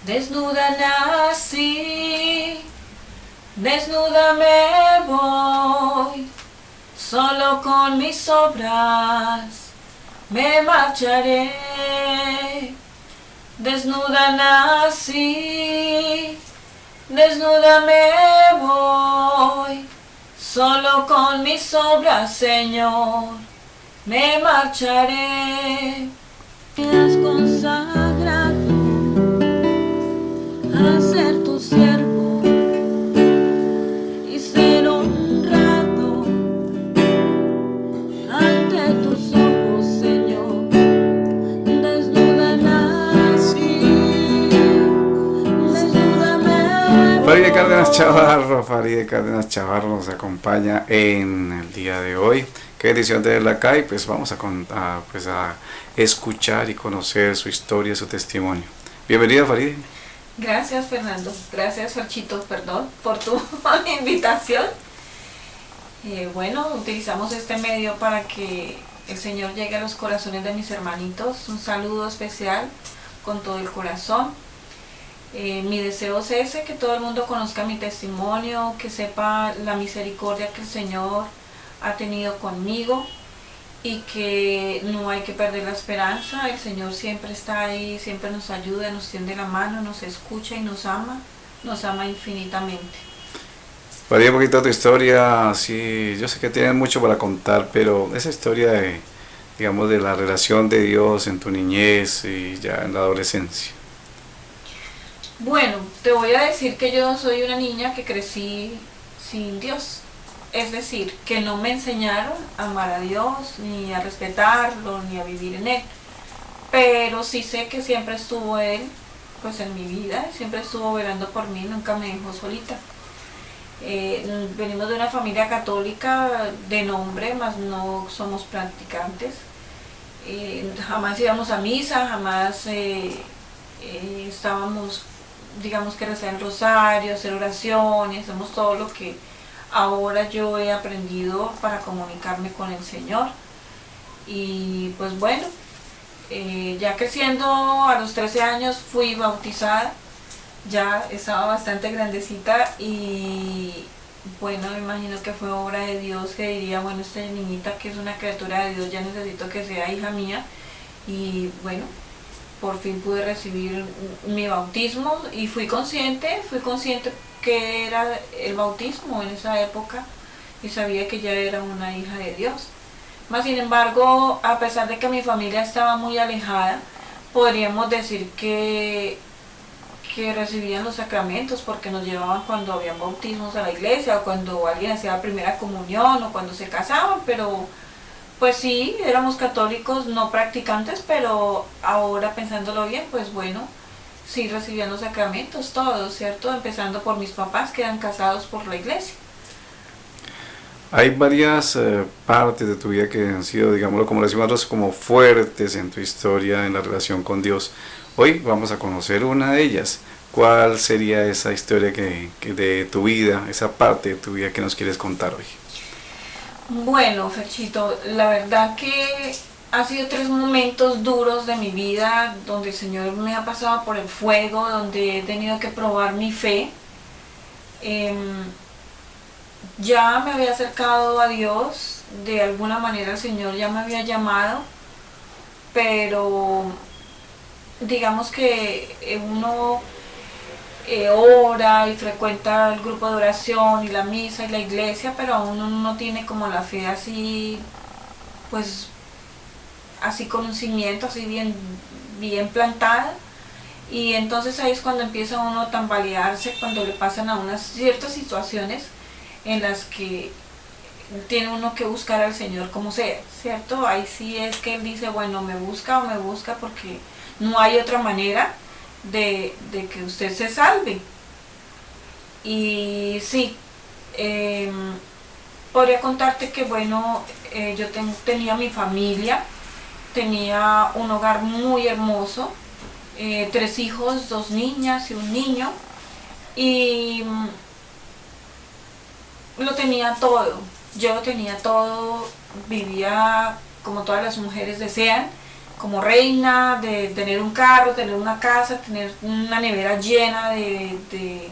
Desnuda nací, desnuda me voy, solo con mis obras me marcharé. Desnuda nací, desnuda me voy, solo con mis obras, Señor, me marcharé. Me has consagrado a ser tu siervo y ser honrado ante tus ojos, Señor. Desnuda nací, desnuda me voy. Farideh Cárdenas Chavarro nos acompaña en el día de hoy. Qué bendición tenerla acá y pues vamos a escuchar y conocer su historia, su testimonio. Bienvenida, Farideh. Gracias, Fernando. Gracias, Ferchito, perdón, por tu invitación. Bueno, utilizamos este medio para que el Señor llegue a los corazones de mis hermanitos. Un saludo especial con todo el corazón. Mi deseo es ese, que todo el mundo conozca mi testimonio, que sepa la misericordia que el Señor ha tenido conmigo y que no hay que perder la esperanza. El Señor siempre está ahí, siempre nos ayuda, nos tiende la mano, nos escucha y nos ama infinitamente. Farideh, un poquito tu historia, sí, yo sé que tienes mucho para contar, pero esa historia de, digamos, de la relación de Dios en tu niñez y ya en la adolescencia. Bueno, te voy a decir que yo soy una niña que crecí sin Dios. Es decir, que no me enseñaron a amar a Dios, ni a respetarlo, ni a vivir en Él. Pero sí sé que siempre estuvo Él, pues en mi vida, siempre estuvo velando por mí, nunca me dejó solita. Venimos de una familia católica de nombre, mas no somos practicantes. Jamás íbamos a misa, jamás estábamos, digamos que rezar el rosario, hacer oraciones, hacemos todo lo que ahora yo he aprendido para comunicarme con el Señor. Y pues bueno, ya creciendo a los 13 años fui bautizada, ya estaba bastante grandecita y bueno, me imagino que fue obra de Dios, que diría, bueno, esta niñita que es una criatura de Dios, ya necesito que sea hija mía. Y bueno, por fin pude recibir mi bautismo y fui consciente que era el bautismo en esa época y sabía que ya era una hija de Dios. Mas sin embargo, a pesar de que mi familia estaba muy alejada, podríamos decir que recibían los sacramentos porque nos llevaban cuando habían bautismos a la iglesia o cuando alguien hacía la primera comunión o cuando se casaban, pero pues sí, éramos católicos no practicantes, pero ahora pensándolo bien, pues bueno, sí recibían los sacramentos todos, ¿cierto? Empezando por mis papás que eran casados por la iglesia. Hay varias partes de tu vida que han sido, digámoslo como decimos nosotros, como fuertes en tu historia, en la relación con Dios. Hoy vamos a conocer una de ellas. ¿Cuál sería esa historia que de tu vida, esa parte de tu vida que nos quieres contar hoy? Bueno, Ferchito, la verdad que ha sido 3 momentos duros de mi vida donde el Señor me ha pasado por el fuego, donde he tenido que probar mi fe. Ya me había acercado a Dios, de alguna manera el Señor ya me había llamado, pero digamos que uno ora y frecuenta el grupo de oración y la misa y la iglesia, pero aún uno no tiene como la fe así, pues así con un cimiento, así bien plantada. Y entonces ahí es cuando empieza uno a tambalearse, cuando le pasan a unas ciertas situaciones en las que tiene uno que buscar al Señor como sea, ¿cierto? Ahí sí es que Él dice, bueno, me busca o me busca porque no hay otra manera de que usted se salve. Y sí, podría contarte que bueno, yo tenía mi familia, tenía un hogar muy hermoso, 3 hijos, 2 niñas y un niño, y lo tenía todo, yo lo tenía todo, vivía como todas las mujeres desean, como reina, de tener un carro, tener una casa, tener una nevera llena de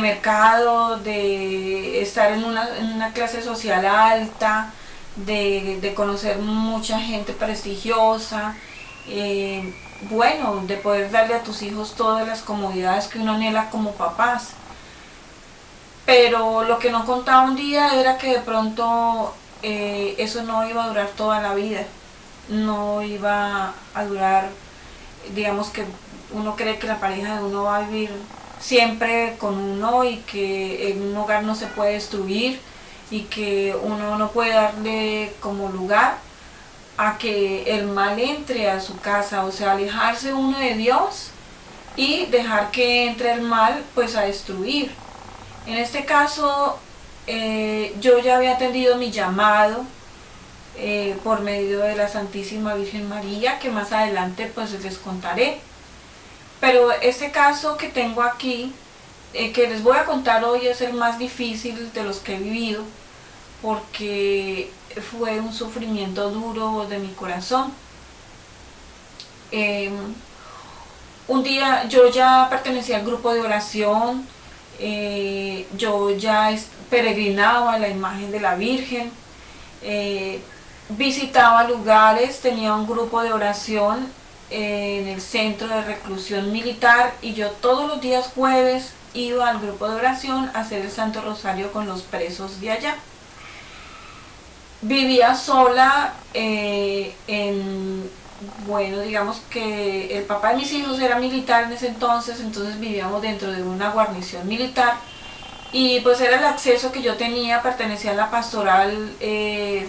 mercado, de estar en una clase social alta, de conocer mucha gente prestigiosa, bueno, de poder darle a tus hijos todas las comodidades que uno anhela como papás. Pero lo que no contaba un día era que de pronto eso no iba a durar toda la vida, no iba a durar, digamos que uno cree que la pareja de uno va a vivir siempre con uno y que en un hogar no se puede destruir y que uno no puede darle como lugar a que el mal entre a su casa, o sea, alejarse uno de Dios y dejar que entre el mal pues a destruir. En este caso yo ya había atendido mi llamado por medio de la Santísima Virgen María, que más adelante pues les contaré. Pero este caso que tengo aquí, que les voy a contar hoy, es el más difícil de los que he vivido, porque fue un sufrimiento duro de mi corazón. Un día yo ya pertenecía al grupo de oración, yo ya peregrinaba a la imagen de la Virgen, visitaba lugares, tenía un grupo de oración en el centro de reclusión militar y yo todos los días jueves iba al grupo de oración a hacer el Santo Rosario con los presos de allá. Vivía sola bueno, digamos que el papá de mis hijos era militar en ese entonces vivíamos dentro de una guarnición militar y pues era el acceso que yo tenía, pertenecía a la pastoral del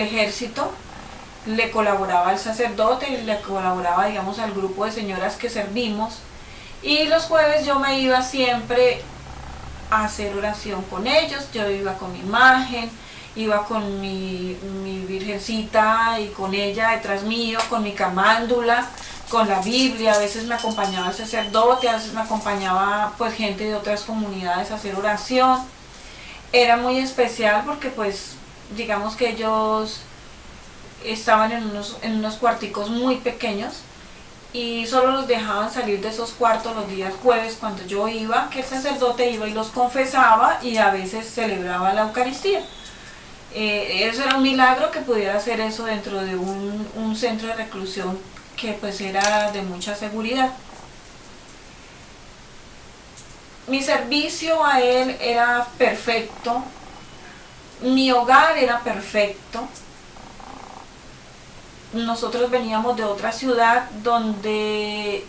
ejército, le colaboraba al sacerdote y le colaboraba, digamos, al grupo de señoras que servimos, y los jueves yo me iba siempre a hacer oración con ellos. Yo iba con mi imagen, iba con mi virgencita y con ella detrás mío, con mi camándula, con la Biblia. A veces me acompañaba el sacerdote, a veces me acompañaba pues gente de otras comunidades a hacer oración. Era muy especial porque pues digamos que ellos estaban en unos cuarticos muy pequeños y solo los dejaban salir de esos cuartos los días jueves cuando yo iba, que el sacerdote iba y los confesaba y a veces celebraba la Eucaristía. Eso era un milagro que pudiera hacer eso dentro de un centro de reclusión que pues era de mucha seguridad. Mi servicio a él era perfecto, mi hogar era perfecto. Nosotros veníamos de otra ciudad donde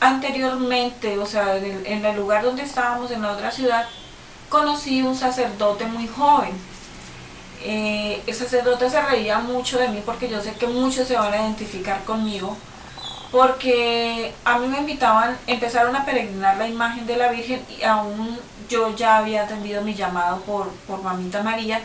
anteriormente, o sea, en el lugar donde estábamos, en la otra ciudad, conocí un sacerdote muy joven. El sacerdote se reía mucho de mí porque yo sé que muchos se van a identificar conmigo, porque a mí me invitaban, empezaron a peregrinar la imagen de la Virgen y aún yo ya había atendido mi llamado por Mamita María.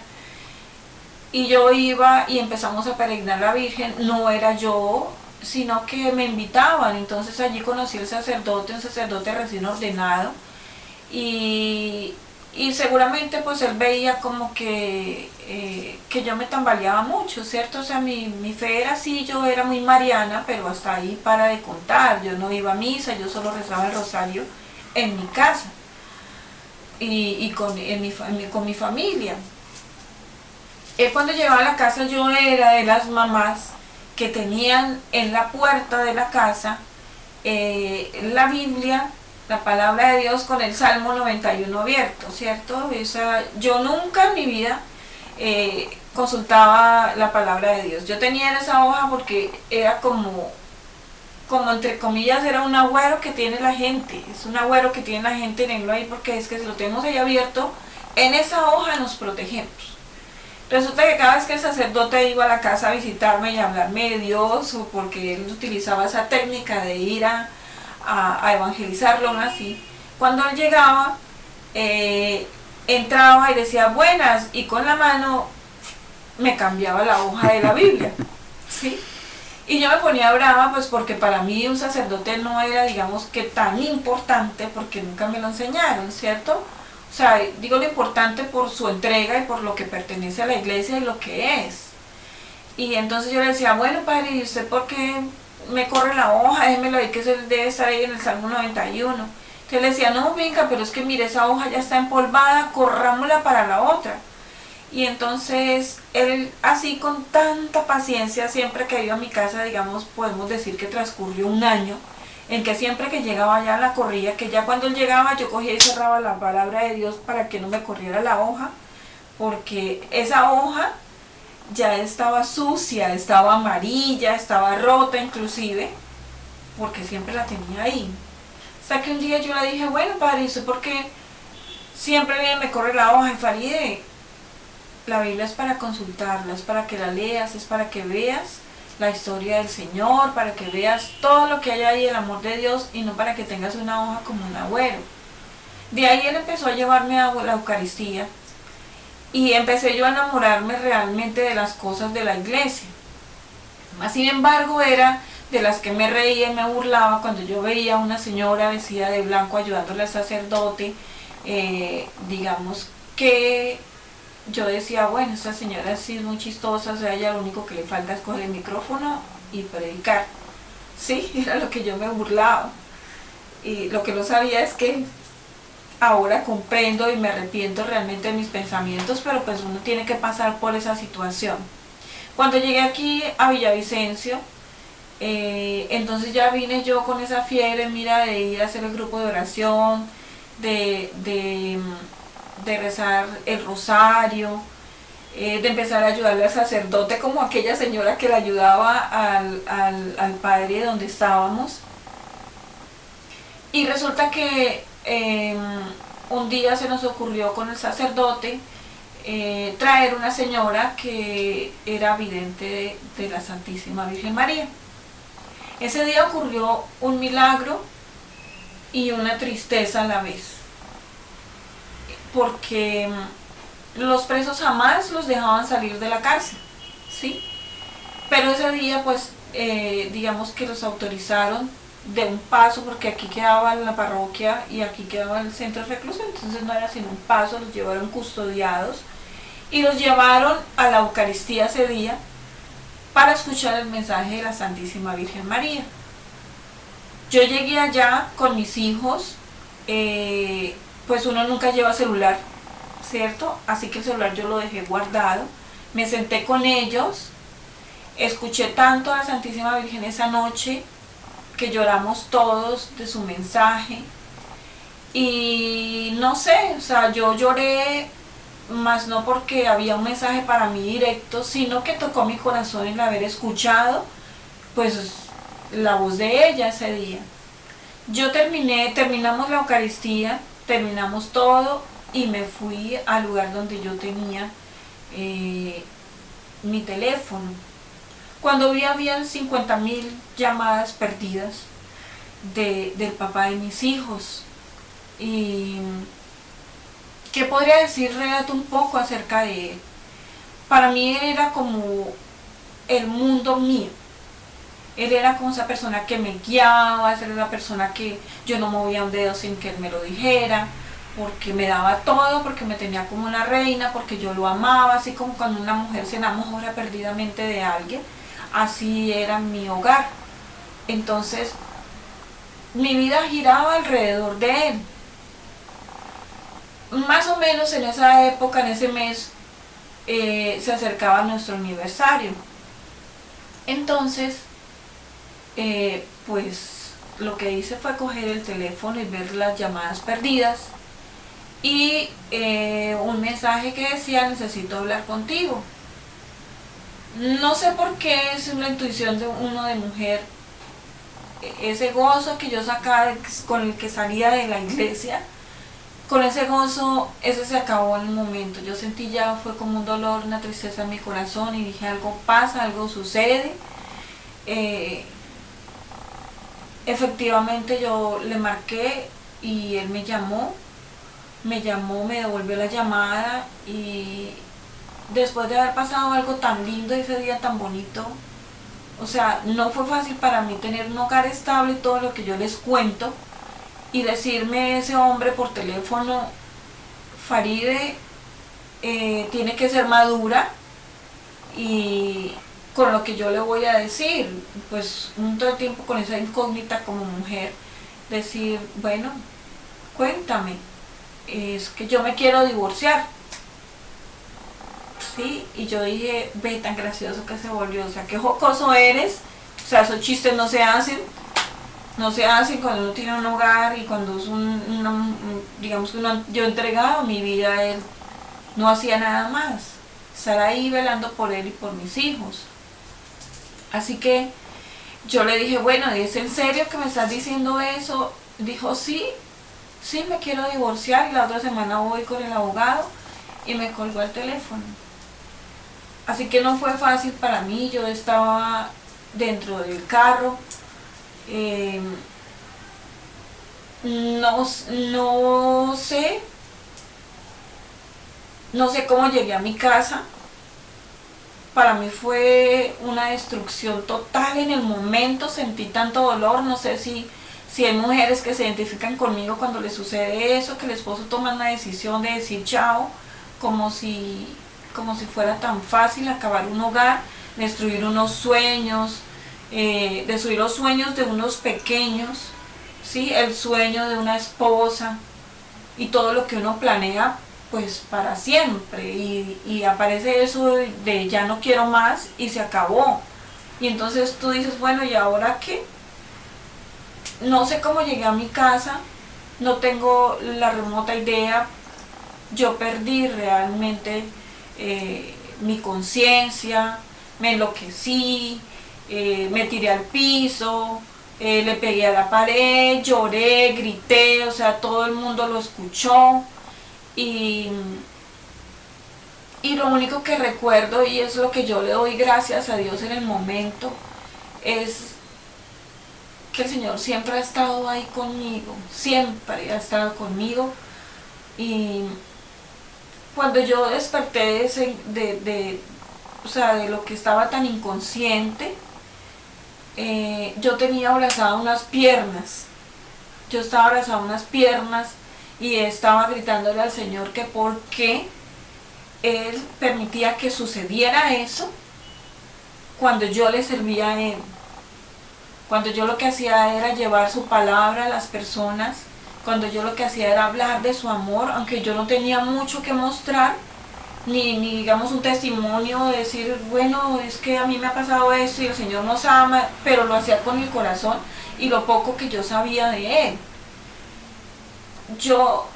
Y yo iba y empezamos a peregrinar la Virgen, no era yo, sino que me invitaban. Entonces allí conocí al sacerdote, un sacerdote recién ordenado, y seguramente pues él veía como que yo me tambaleaba mucho, ¿cierto? O sea, mi fe era así, yo era muy mariana, pero hasta ahí para de contar. Yo no iba a misa, yo solo rezaba el rosario en mi casa y con mi familia. Cuando llegaba a la casa yo era de las mamás que tenían en la puerta de la casa la Biblia, la palabra de Dios con el Salmo 91 abierto, ¿cierto? Yo nunca en mi vida consultaba la palabra de Dios. Yo tenía en esa hoja porque era como entre comillas, era un agüero que tiene la gente. Es un agüero que tiene la gente, tenlo ahí porque es que si lo tenemos ahí abierto, en esa hoja nos protegemos. Resulta que cada vez que el sacerdote iba a la casa a visitarme y a hablarme de Dios, o porque él utilizaba esa técnica de ir a evangelizarlo, así, cuando él llegaba, entraba y decía buenas, y con la mano me cambiaba la hoja de la Biblia, ¿sí? Y yo me ponía brava, pues porque para mí un sacerdote no era, digamos, que tan importante, porque nunca me lo enseñaron, ¿cierto? O sea, digo lo importante por su entrega y por lo que pertenece a la iglesia y lo que es. Y entonces yo le decía, bueno, padre, ¿y usted por qué me corre la hoja? Déjemelo ahí, que eso debe estar ahí en el Salmo 91. Entonces le decía, no, venga, pero es que mire, esa hoja ya está empolvada, corrámosla para la otra. Y entonces él, así con tanta paciencia, siempre que iba a mi casa, digamos, podemos decir que transcurrió un año, en que siempre que llegaba ya la corría, que ya cuando él llegaba yo cogía y cerraba la palabra de Dios para que no me corriera la hoja, porque esa hoja ya estaba sucia, estaba amarilla, estaba rota inclusive, porque siempre la tenía ahí. Hasta que un día yo le dije, bueno, padre, ¿y usted por qué siempre viene me corre la hoja? Y Faride, la Biblia es para consultarla, es para que la leas, es para que veas la historia del Señor, para que veas todo lo que hay ahí, el amor de Dios, y no para que tengas una hoja como un agüero. De ahí él empezó a llevarme a la Eucaristía y empecé yo a enamorarme realmente de las cosas de la iglesia. Más sin embargo, era de las que me reía y me burlaba cuando yo veía a una señora vestida de blanco ayudándole al sacerdote, digamos que yo decía, bueno, esta señora sí es muy chistosa, o sea, ella lo único que le falta es coger el micrófono y predicar. Sí, era lo que yo me burlaba. Y lo que no sabía es que ahora comprendo y me arrepiento realmente de mis pensamientos, pero pues uno tiene que pasar por esa situación. Cuando llegué aquí a Villavicencio, entonces ya vine yo con esa fiebre, mira, de ir a hacer el grupo de oración, de rezar el rosario, de empezar a ayudarle al sacerdote como aquella señora que le ayudaba al padre donde estábamos. Y resulta que un día se nos ocurrió con el sacerdote traer una señora que era vidente de la Santísima Virgen María. Ese día ocurrió un milagro y una tristeza a la vez, porque los presos jamás los dejaban salir de la cárcel, ¿sí? Pero ese día, pues, digamos que los autorizaron de un paso, porque aquí quedaba la parroquia y aquí quedaba el centro de reclusión, entonces no era sino un paso, los llevaron custodiados y los llevaron a la Eucaristía ese día para escuchar el mensaje de la Santísima Virgen María. Yo llegué allá con mis hijos, pues uno nunca lleva celular, ¿cierto? Así que el celular yo lo dejé guardado, me senté con ellos, escuché tanto a la Santísima Virgen esa noche, que lloramos todos de su mensaje, y no sé, o sea, yo lloré, más no porque había un mensaje para mí directo, sino que tocó mi corazón el haber escuchado, pues, la voz de ella ese día. Terminamos la Eucaristía, terminamos todo, y me fui al lugar donde yo tenía mi teléfono. Cuando vi habían 50.000 llamadas perdidas del papá de mis hijos. Y ¿qué podría decir? Relato un poco acerca de él. Para mí él era como el mundo mío. Él era como esa persona que me guiaba, él era la persona que yo no movía un dedo sin que él me lo dijera, porque me daba todo, porque me tenía como una reina, porque yo lo amaba, así como cuando una mujer se enamora perdidamente de alguien. Así era mi hogar. Entonces, mi vida giraba alrededor de él. Más o menos en esa época, en ese mes, se acercaba nuestro aniversario. Entonces, pues lo que hice fue coger el teléfono y ver las llamadas perdidas y un mensaje que decía: necesito hablar contigo. No sé por qué, es una intuición de uno de mujer, ese gozo que yo sacaba con el que salía de la iglesia, con ese gozo, ese se acabó en un momento. Yo sentí ya, fue como un dolor, una tristeza en mi corazón, y dije: algo pasa, algo sucede. Efectivamente yo le marqué y él me llamó, me devolvió la llamada, y después de haber pasado algo tan lindo ese día tan bonito, o sea, no fue fácil para mí tener un hogar estable y todo lo que yo les cuento, y decirme ese hombre por teléfono: Faride, tiene que ser madura, y con lo que yo le voy a decir, pues todo el tiempo con esa incógnita como mujer, decir, bueno, cuéntame, es que yo me quiero divorciar, ¿sí? Y yo dije, ve, tan gracioso que se volvió, o sea, qué jocoso eres, o sea, esos chistes no se hacen cuando uno tiene un hogar y cuando es digamos que yo entregado mi vida a él, no hacía nada más, estar ahí velando por él y por mis hijos. Así que yo le dije, bueno, ¿es en serio que me estás diciendo eso? Dijo, sí, sí, me quiero divorciar, y la otra semana voy con el abogado, y me colgó el teléfono. Así que no fue fácil para mí, yo estaba dentro del carro, no sé, no sé cómo llegué a mi casa. Para mí fue una destrucción total en el momento, sentí tanto dolor, no sé si hay mujeres que se identifican conmigo cuando les sucede eso, que el esposo toma una decisión de decir chao, como si, como si fuera tan fácil acabar un hogar, destruir unos sueños, destruir los sueños de unos pequeños, ¿sí? El sueño de una esposa y todo lo que uno planea pues para siempre, y aparece eso de ya no quiero más y se acabó. Y entonces tú dices, bueno, ¿y ahora qué? No sé cómo llegué a mi casa, no tengo la remota idea, yo perdí realmente mi conciencia, me enloquecí, me tiré al piso, le pegué a la pared, lloré, grité, o sea, todo el mundo lo escuchó. Y, y lo único que recuerdo, y es lo que yo le doy gracias a Dios en el momento, es que el Señor siempre ha estado ahí conmigo, siempre ha estado conmigo. Y cuando yo desperté o sea, de lo que estaba tan inconsciente, yo tenía abrazadas unas piernas, yo estaba abrazada a unas piernas y estaba gritándole al Señor que por qué Él permitía que sucediera eso cuando yo le servía a Él, cuando yo lo que hacía era llevar su palabra a las personas, cuando yo lo que hacía era hablar de su amor, aunque yo no tenía mucho que mostrar, ni digamos un testimonio de decir, bueno, es que a mí me ha pasado esto y el Señor nos ama, pero lo hacía con el corazón y lo poco que yo sabía de Él. Yo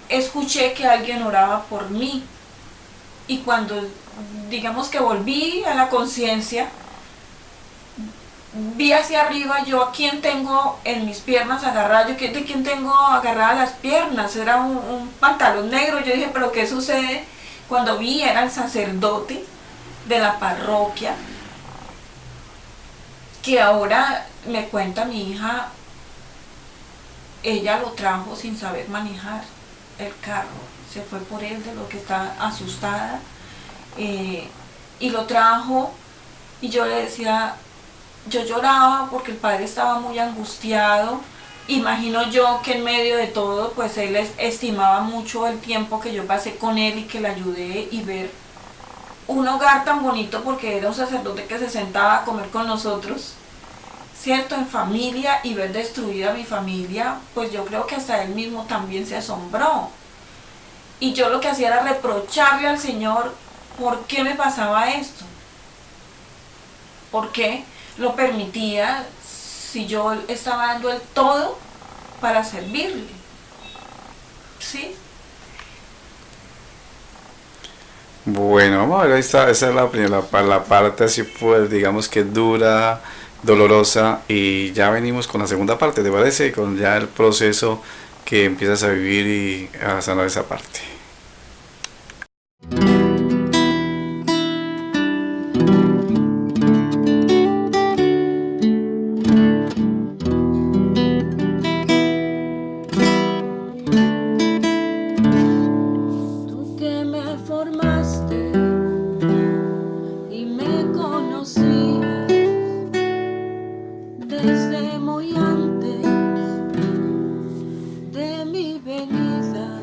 escuché que alguien oraba por mí, y cuando digamos que volví a la conciencia, vi hacia arriba, yo a quién tengo en mis piernas agarrada, yo de quién tengo agarradas las piernas, era un pantalón negro. Yo dije, pero ¿qué sucede? Cuando vi, era el sacerdote de la parroquia, que ahora me cuenta mi hija, ella lo trajo sin saber manejar el carro, se fue por él de lo que está asustada, y lo trajo, y yo le decía, yo lloraba porque el padre estaba muy angustiado. Imagino yo que en medio de todo, pues él estimaba mucho el tiempo que yo pasé con él y que le ayudé, y ver un hogar tan bonito, porque era un sacerdote que se sentaba a comer con nosotros, ¿cierto? En familia, y ver destruida mi familia, pues yo creo que hasta él mismo también se asombró. Y yo lo que hacía era reprocharle al Señor por qué me pasaba esto, por qué lo permitía, si yo estaba dando el todo para servirle, ¿sí? Bueno, vamos a ver, ahí está, esa es la primera, la parte así fue, digamos que dura, dolorosa, y ya venimos con la segunda parte, ¿te parece? Con ya el proceso que empiezas a vivir y a sanar esa parte. Tú que me formaste y me conocías desde muy antes de mi venida,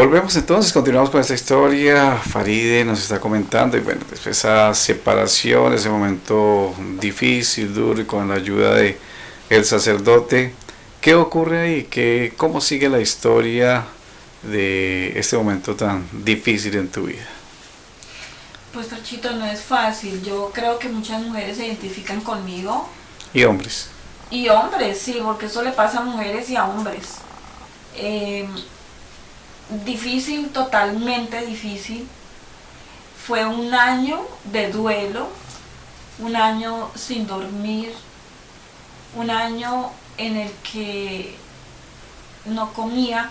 Volvemos entonces, continuamos con esta historia. Faride nos está comentando y bueno, después de esa separación, ese momento difícil, duro y con la ayuda de el sacerdote, ¿qué ocurre ahí? ¿Cómo sigue la historia de este momento tan difícil en tu vida? Pues Ferchito, no es fácil. Yo creo que muchas mujeres se identifican conmigo. Y hombres. Y hombres, sí, porque eso le pasa a mujeres y a hombres. Difícil, totalmente difícil. Fue un año de duelo, un año sin dormir, un año en el que no comía,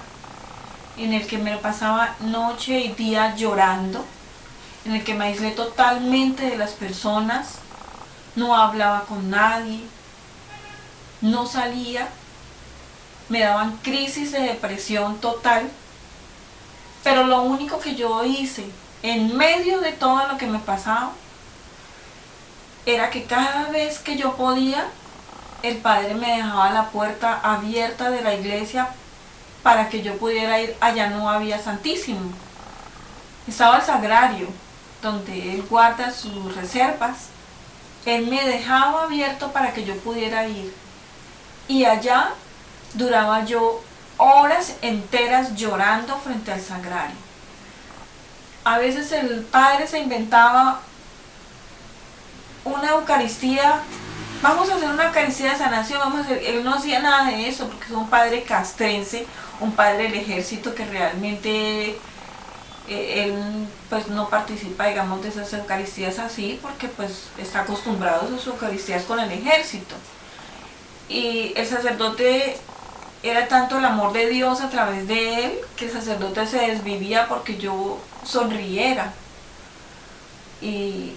en el que me pasaba noche y día llorando, en el que me aislé totalmente de las personas, no hablaba con nadie, no salía, me daban crisis de depresión total, pero lo único que yo hice en medio de todo lo que me pasaba era que cada vez que yo podía, el Padre me dejaba la puerta abierta de la iglesia para que yo pudiera ir. Allá no había Santísimo, estaba el Sagrario, donde Él guarda sus reservas. Él me dejaba abierto para que yo pudiera ir, y allá duraba yo horas enteras llorando frente al Sagrario. A veces el Padre se inventaba una Eucaristía, vamos a hacer una Eucaristía de sanación, él no hacía nada de eso, porque es un padre castrense, un padre del ejército que realmente él pues no participa, digamos, de esas Eucaristías así, porque pues está acostumbrado a sus Eucaristías con el ejército. Y el sacerdote, era tanto el amor de Dios a través de él, que el sacerdote se desvivía porque yo sonriera. Y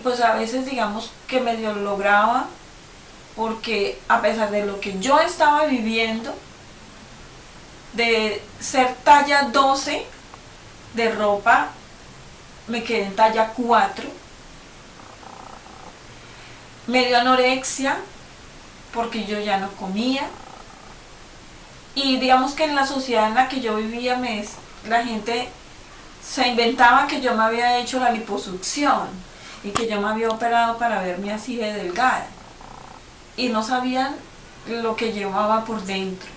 pues a veces digamos que medio lograba, porque a pesar de lo que yo estaba viviendo, de ser talla 12 de ropa, me quedé en talla 4, me dio anorexia porque yo ya no comía, y digamos que en la sociedad en la que yo vivía, la gente se inventaba que yo me había hecho la liposucción y que yo me había operado para verme así de delgada, y no sabían lo que llevaba por dentro.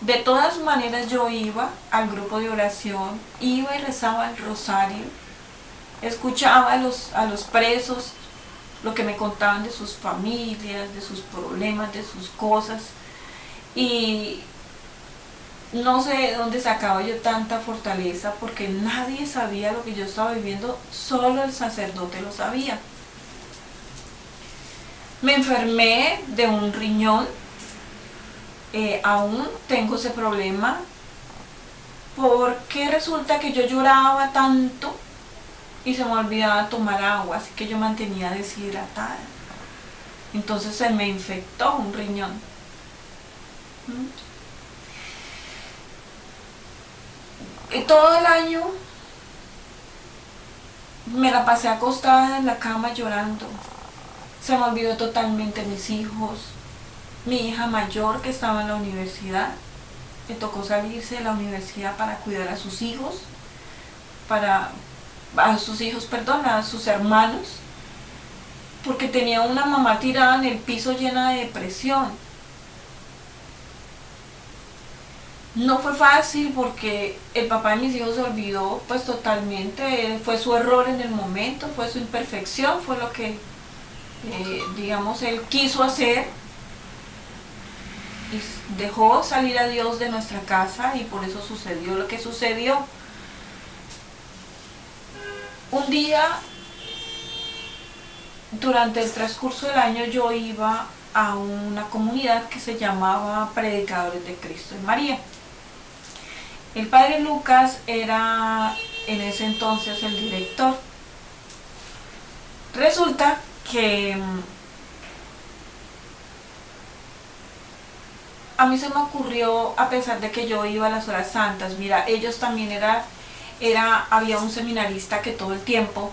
De todas maneras yo iba al grupo de oración, iba y rezaba el rosario, escuchaba a los presos lo que me contaban de sus familias, de sus problemas, de sus cosas, y no sé de dónde sacaba yo tanta fortaleza, porque nadie sabía lo que yo estaba viviendo, solo el sacerdote lo sabía. Me enfermé de un riñón, aún tengo ese problema, porque resulta que yo lloraba tanto y se me olvidaba tomar agua, así que yo mantenía deshidratada. Entonces se me infectó un riñón. Y todo el año me la pasé acostada en la cama llorando. Se me olvidó totalmente mis hijos. Mi hija mayor, que estaba en la universidad, le tocó salirse de la universidad para cuidar a sus hijos, a sus hermanos, porque tenía una mamá tirada en el piso llena de depresión. No fue fácil porque el papá de mis hijos se olvidó pues totalmente, fue su error en el momento, fue su imperfección, fue lo que digamos él quiso hacer, y dejó salir a Dios de nuestra casa, y por eso sucedió lo que sucedió. Un día, durante el transcurso del año, yo iba a una comunidad que se llamaba Predicadores de Cristo en María. El padre Lucas era en ese entonces el director. Resulta que a mí se me ocurrió, a pesar de que yo iba a las horas santas, mira, ellos también había un seminarista que todo el tiempo,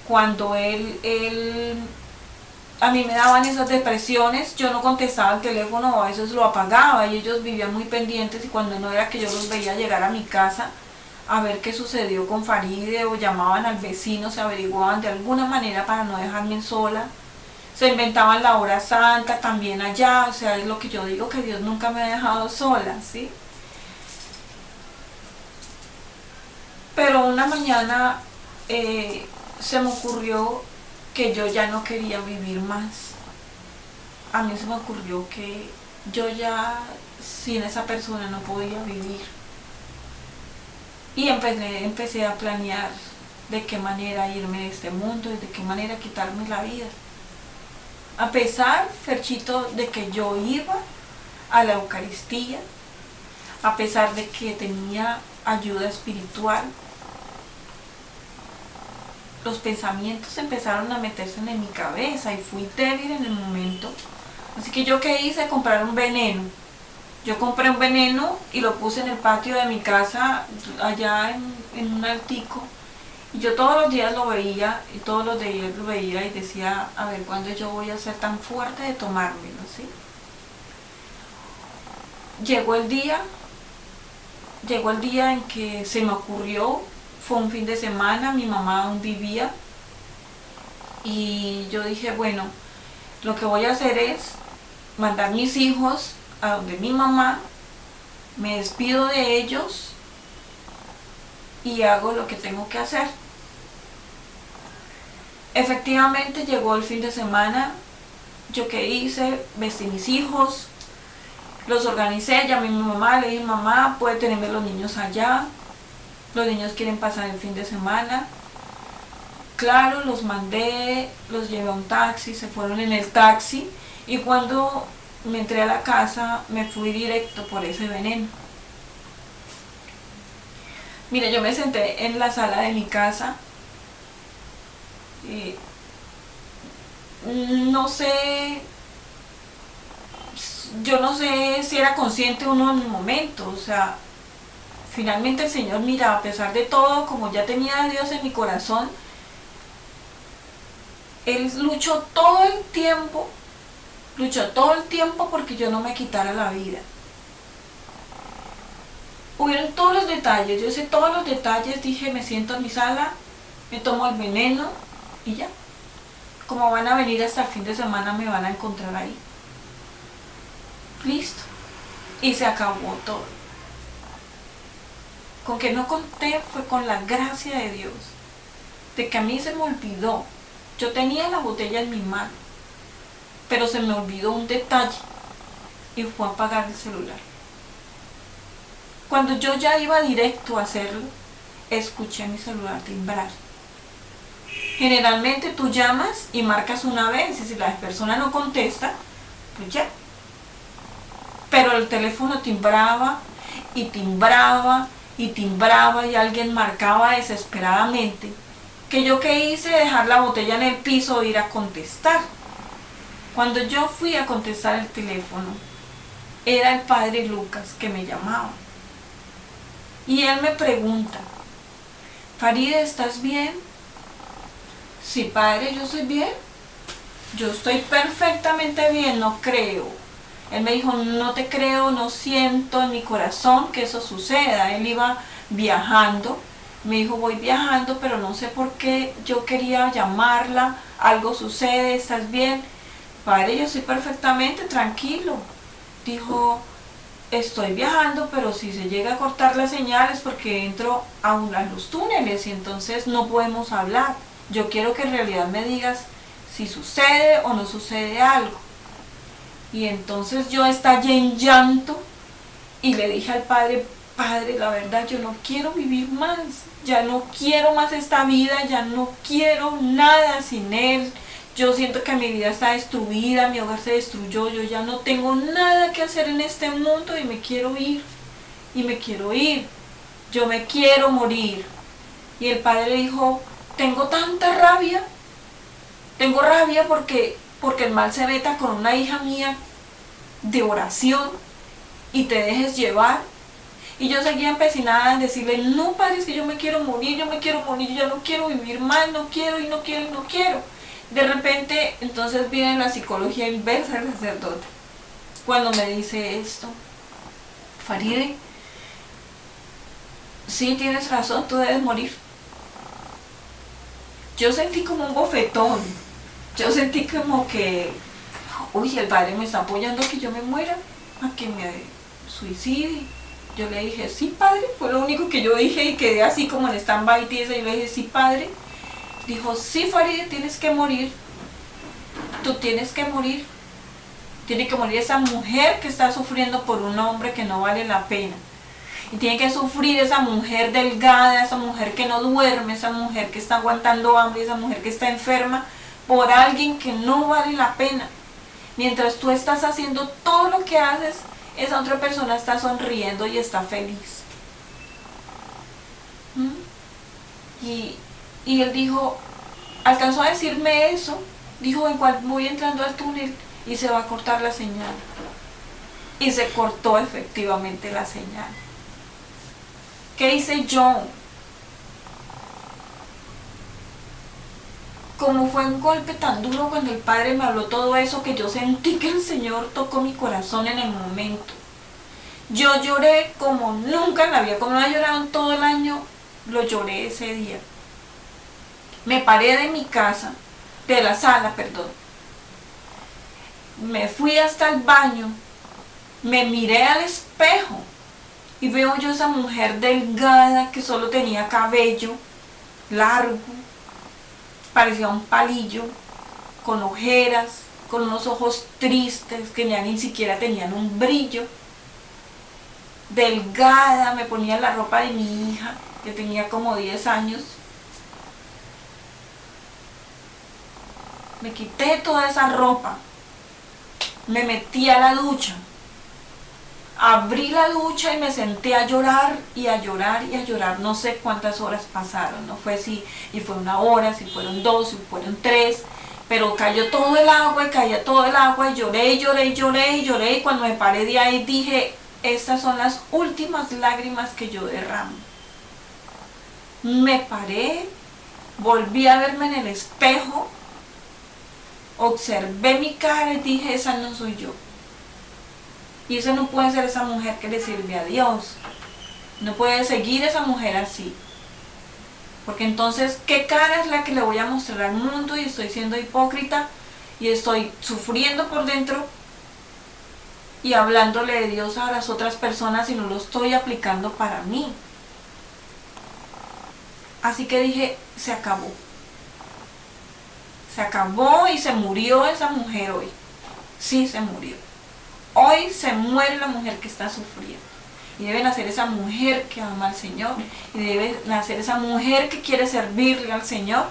cuando él a mí me daban esas depresiones, yo no contestaba el teléfono o a veces lo apagaba y ellos vivían muy pendientes y cuando no era que yo los veía llegar a mi casa a ver qué sucedió con Faride o llamaban al vecino, se averiguaban de alguna manera para no dejarme sola. Se inventaban la hora santa también allá, o sea, es lo que yo digo, que Dios nunca me ha dejado sola, ¿sí? Pero una mañana se me ocurrió que yo ya no quería vivir más. A mí se me ocurrió que yo ya sin esa persona no podía vivir. Y empecé a planear de qué manera irme de este mundo y de qué manera quitarme la vida. A pesar, Ferchito, de que yo iba a la Eucaristía, a pesar de que tenía ayuda espiritual, los pensamientos empezaron a meterse en mi cabeza y fui débil en el momento. Así que yo qué hice, comprar un veneno. Yo compré un veneno y lo puse en el patio de mi casa, allá en un altico. Y yo todos los días lo veía, y todos los días lo veía y decía, a ver, ¿cuándo yo voy a ser tan fuerte de tomármelo? ¿Sí? Llegó el día en que se me ocurrió, fue un fin de semana, mi mamá aún vivía. Y yo dije, bueno, lo que voy a hacer es mandar mis hijos a donde mi mamá, me despido de ellos y hago lo que tengo que hacer. Efectivamente llegó el fin de semana, yo qué hice, vestí mis hijos, los organicé, llamé a mi mamá, le dije, mamá, puede tenerme los niños allá, los niños quieren pasar el fin de semana. Claro, los mandé, los llevé a un taxi, se fueron en el taxi y cuando me entré a la casa me fui directo por ese veneno. Mira, yo me senté en la sala de mi casa y no sé, yo no sé si era consciente uno en el momento, o sea, finalmente el Señor, mira, a pesar de todo, como ya tenía a Dios en mi corazón, Él luchó todo el tiempo porque yo no me quitara la vida. Hubieron todos los detalles, yo sé todos los detalles, dije, me siento en mi sala, me tomo el veneno y ya. Como van a venir hasta el fin de semana, me van a encontrar ahí. Listo. Y se acabó todo. Con que no conté fue con la gracia de Dios, de que a mí se me olvidó. Yo tenía la botella en mi mano, pero se me olvidó un detalle y fue apagar el celular. Cuando yo ya iba directo a hacerlo, escuché mi celular timbrar. Generalmente tú llamas y marcas una vez y si la persona no contesta, pues ya. Pero el teléfono timbraba y timbraba y timbraba y alguien marcaba desesperadamente. Que yo qué hice, dejar la botella en el piso e ir a contestar. Cuando yo fui a contestar el teléfono, era el padre Lucas que me llamaba. Y él me pregunta, Faride, ¿estás bien? Sí, padre, yo estoy bien. Yo estoy perfectamente bien, no creo. Él me dijo, no te creo, no siento en mi corazón que eso suceda. Él iba viajando. Me dijo, voy viajando, pero no sé por qué yo quería llamarla. Algo sucede, ¿estás bien? Padre, yo estoy perfectamente tranquilo. Dijo, estoy viajando, pero si se llega a cortar la señal es porque entro a los túneles y entonces no podemos hablar. Yo quiero que en realidad me digas si sucede o no sucede algo. Y entonces yo estallé en llanto y le dije al padre, padre, la verdad yo no quiero vivir más, ya no quiero más esta vida, ya no quiero nada sin él. Yo siento que mi vida está destruida, mi hogar se destruyó, yo ya no tengo nada que hacer en este mundo y me quiero ir, yo me quiero morir. Y el padre dijo, tengo tanta rabia, tengo rabia porque el mal se meta con una hija mía de oración y te dejes llevar. Y yo seguía empecinada en decirle, no padre, es que yo me quiero morir, yo ya no quiero vivir más, no quiero. De repente, entonces viene la psicología inversa del sacerdote. Cuando me dice esto, Faride, sí tienes razón, tú debes morir. Yo sentí como un bofetón. Yo sentí como que, uy, el padre me está apoyando a que yo me muera, a que me suicide. Yo le dije, sí, padre, fue lo único que yo dije y quedé así como en stand-by tiesa. Yo le dije, sí, padre. Dijo, sí, Faride, tienes que morir. Tú tienes que morir. Tiene que morir esa mujer que está sufriendo por un hombre que no vale la pena. Y tiene que sufrir esa mujer delgada, esa mujer que no duerme, esa mujer que está aguantando hambre, esa mujer que está enferma por alguien que no vale la pena. Mientras tú estás haciendo todo lo que haces, esa otra persona está sonriendo y está feliz. Y él dijo, alcanzó a decirme eso, dijo, en cual voy entrando al túnel y se va a cortar la señal. Y se cortó efectivamente la señal. ¿Qué hice yo? Como fue un golpe tan duro cuando el padre me habló todo eso, que yo sentí que el Señor tocó mi corazón en el momento. Yo lloré como nunca en la vida, como no había llorado en todo el año, lo lloré ese día. Me paré de mi casa, de la sala, perdón. Me fui hasta el baño, me miré al espejo y veo yo esa mujer delgada que solo tenía cabello largo, parecía un palillo, con ojeras, con unos ojos tristes que ya ni siquiera tenían un brillo. Delgada, me ponía la ropa de mi hija, que tenía como 10 años. Me quité toda esa ropa, me metí a la ducha, abrí la ducha y me senté a llorar y a llorar y a llorar. No sé cuántas horas pasaron, no fue si y fue 1 hora, si fueron 2, si fueron 3, pero cayó todo el agua y caía todo el agua y lloré y lloré y lloré y lloré, y cuando me paré de ahí dije, estas son las últimas lágrimas que yo derramo. Me paré, volví a verme en el espejo, observé mi cara y dije, esa no soy yo. Y esa no puede ser esa mujer que le sirve a Dios. No puede seguir esa mujer así. Porque entonces, ¿qué cara es la que le voy a mostrar al mundo? Y estoy siendo hipócrita y estoy sufriendo por dentro y hablándole de Dios a las otras personas y no lo estoy aplicando para mí. Así que dije, se acabó. Se acabó y se murió esa mujer hoy. Sí, se murió. Hoy se muere la mujer que está sufriendo. Y debe nacer esa mujer que ama al Señor. Y debe nacer esa mujer que quiere servirle al Señor.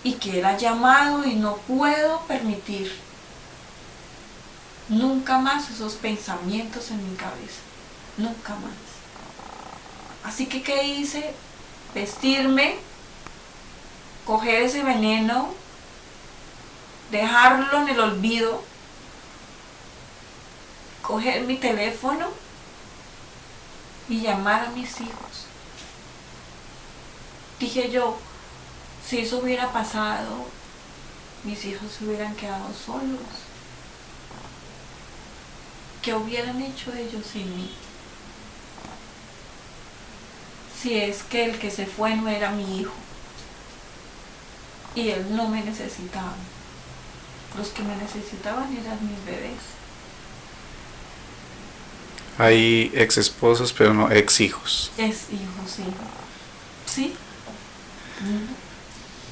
Y que Él ha llamado, y no puedo permitir nunca más esos pensamientos en mi cabeza. Nunca más. Así que, ¿qué hice? Vestirme, coger ese veneno, dejarlo en el olvido, coger mi teléfono y llamar a mis hijos. Dije yo, si eso hubiera pasado, mis hijos se hubieran quedado solos. ¿Qué hubieran hecho ellos sin mí? Si es que el que se fue no era mi hijo y él no me necesitaba. Los que me necesitaban eran mis bebés. Hay ex esposos, pero no ex hijos. Es hijo, sí. ¿Sí?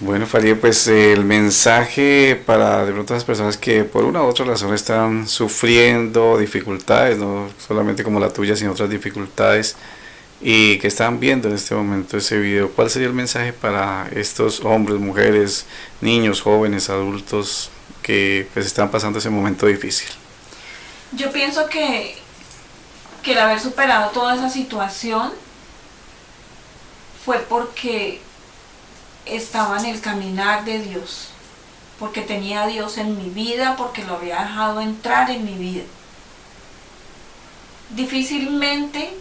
Bueno, Faride, pues el mensaje para de pronto las personas que por una u otra razón están sufriendo dificultades, no solamente como la tuya, sino otras dificultades, y que están viendo en este momento ese video, ¿cuál sería el mensaje para estos hombres, mujeres, niños, jóvenes, adultos que pues están pasando ese momento difícil? Yo pienso que el haber superado toda esa situación fue porque estaba en el caminar de Dios, porque tenía a Dios en mi vida, porque lo había dejado entrar en mi vida. Difícilmente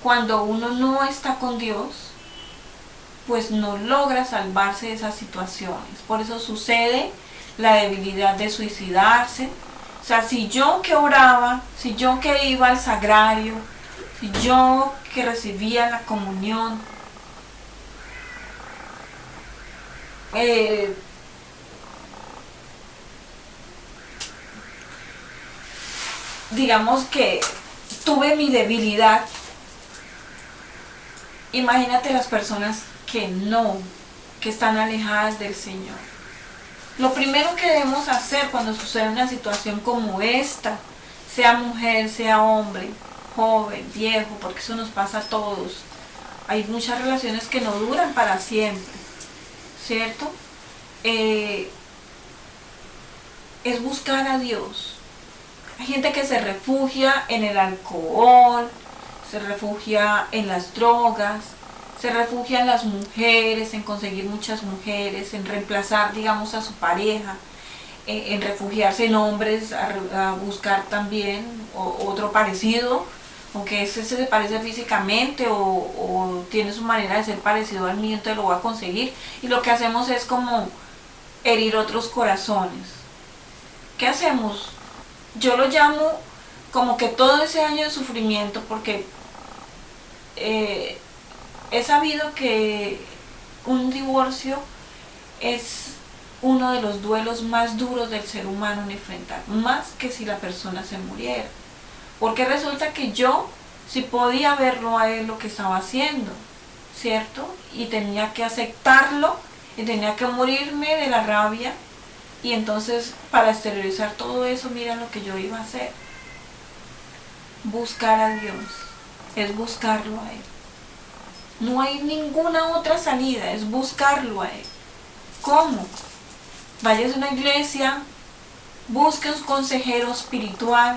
cuando uno no está con Dios pues no logra salvarse de esas situaciones. Por eso sucede la debilidad de suicidarse. O sea, si yo que oraba, si yo que iba al sagrario, si yo que recibía la comunión, digamos que tuve mi debilidad, imagínate las personas que no, que están alejadas del Señor. Lo primero que debemos hacer cuando sucede una situación como esta, sea mujer, sea hombre, joven, viejo, porque eso nos pasa a todos. Hay muchas relaciones que no duran para siempre, ¿cierto? Es buscar a Dios. Hay gente que se refugia en el alcohol, se refugia en las drogas, se refugia en las mujeres, en conseguir muchas mujeres, en reemplazar, digamos, a su pareja, en refugiarse en hombres, a buscar también otro parecido, aunque ese se parece físicamente o tiene su manera de ser parecido al mío, entonces lo voy a conseguir. Y lo que hacemos es como herir otros corazones. ¿Qué hacemos? Yo lo llamo como que todo ese año de sufrimiento, porque he sabido que un divorcio es uno de los duelos más duros del ser humano en enfrentar, más que si la persona se muriera. Porque resulta que yo sí podía verlo a él lo que estaba haciendo, ¿cierto? Y tenía que aceptarlo y tenía que morirme de la rabia. Y entonces, para exteriorizar todo eso, mira lo que yo iba a hacer. Buscar a Dios es buscarlo a Él. No hay ninguna otra salida, es buscarlo a Él. ¿Cómo? Vayas a una iglesia, busque un consejero espiritual,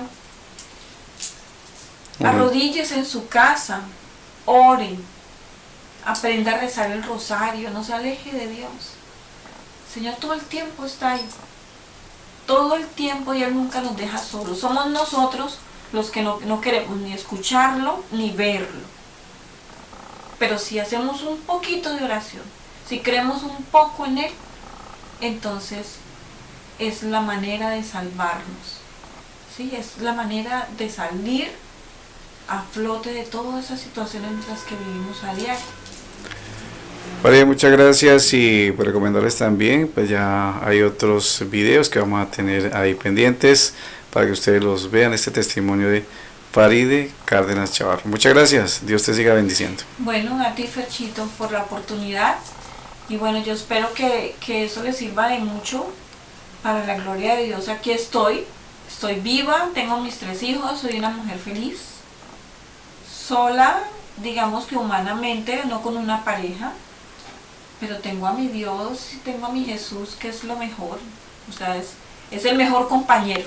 arrodíllese en su casa, ore, aprenda a rezar el rosario, no se aleje de Dios. El Señor todo el tiempo está ahí, todo el tiempo, y Él nunca nos deja solos. Somos nosotros los que no queremos ni escucharlo ni verlo. Pero si hacemos un poquito de oración, si creemos un poco en Él, entonces es la manera de salvarnos, ¿sí? Es la manera de salir a flote de todas esas situaciones en las que vivimos a diario. María, muchas gracias, y por recomendarles también, pues ya hay otros videos que vamos a tener ahí pendientes para que ustedes los vean, este testimonio de Faride Cárdenas Chavarro. Muchas gracias, Dios te siga bendiciendo. Bueno, a ti, Ferchito, por la oportunidad, y bueno, yo espero que eso les sirva de mucho para la gloria de Dios. Aquí estoy viva, tengo mis 3 hijos, soy una mujer feliz, sola, digamos que humanamente, no con una pareja, pero tengo a mi Dios y tengo a mi Jesús, que es lo mejor. O sea, es el mejor compañero.